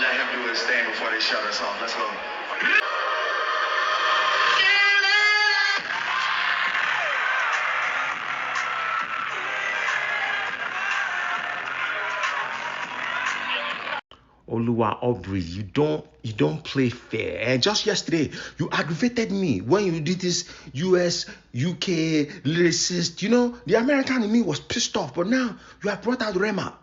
let him do his thing before they shut us off. Let's go. Oluwa Aubrey, you don't play fair. And just yesterday, you aggravated me when you did this US, UK lyricist. You know, the American in me was pissed off, but now you have brought out Rema.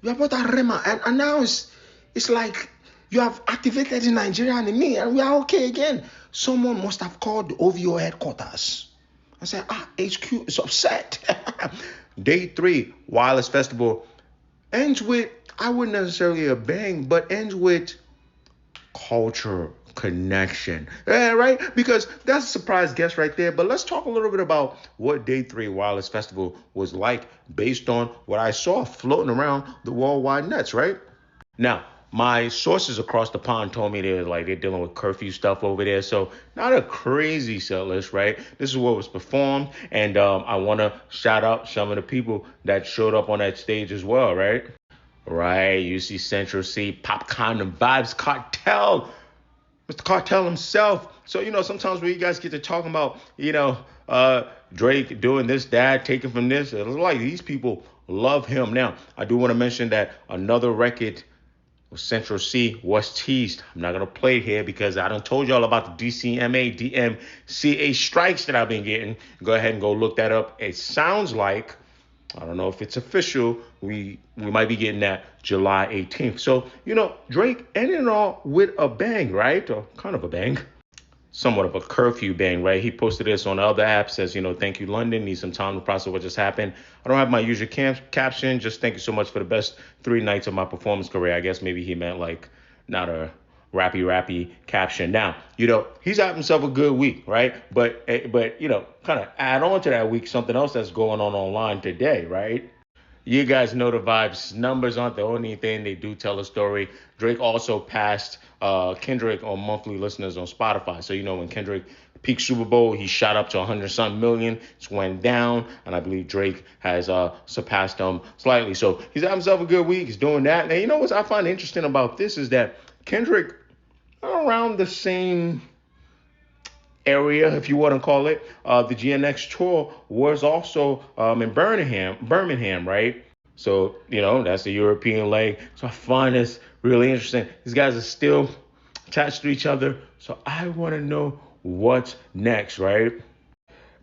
And now it's like you have activated the Nigerian in me, and we are okay again. Someone must have called the OVO headquarters. I said, HQ is upset. Day 3, Wireless Festival ends with, I wouldn't necessarily a bang, but ends with culture connection. Yeah, right? Because that's a surprise guest right there. But let's talk a little bit about what Day 3 Wireless Festival was like based on what I saw floating around the worldwide nets, right? Now, my sources across the pond told me they're dealing with curfew stuff over there. So not a crazy set list, right? This is what was performed. And I want to shout out some of the people that showed up on that stage as well, right? Right, you see Central C, Popcorn and Vibes Cartel, Mr. Cartel himself. So, sometimes when you guys get to talking about, Drake doing this, that, taking from this, it's like these people love him. Now, I do want to mention that another record with Central C was teased. I'm not going to play it here because I done told y'all about the DCMA, DMCA strikes that I've been getting. Go ahead and go look that up. It sounds like, I don't know if it's official, we might be getting that July 18th. So, Drake ended it all with a bang, right? Or kind of a bang. Somewhat of a curfew bang, right? He posted this on the other app, says, thank you, London. Need some time to process what just happened. I don't have my usual caption. Just thank you so much for the best 3 nights of my performance career. I guess maybe he meant like not a rappy caption. Now, he's had himself a good week, right? But kind of add on to that week something else that's going on online today, right? You guys know the vibes. Numbers aren't the only thing. They do tell a story. Drake also passed Kendrick on monthly listeners on Spotify. So, when Kendrick peaked Super Bowl, he shot up to 100-something million. It's went down, and I believe Drake has surpassed him slightly. So he's had himself a good week. He's doing that. And you know what I find interesting about this is that Kendrick, around the same area, if you want to call it, the GNX tour was also in Birmingham, right? So, that's the European leg. So I find this really interesting. These guys are still attached to each other. So I want to know what's next, right?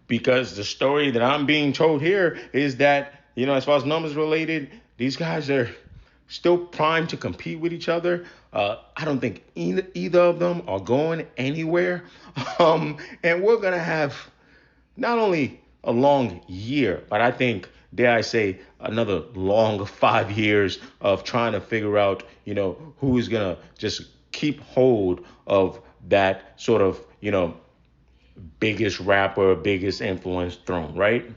Because the story that I'm being told here is that, as far as numbers related, these guys are still primed to compete with each other. I don't think either of them are going anywhere. And we're going to have not only a long year, but I think, dare I say, another long 5 years of trying to figure out, who's going to just keep hold of that sort of, biggest rapper, biggest influence throne, right?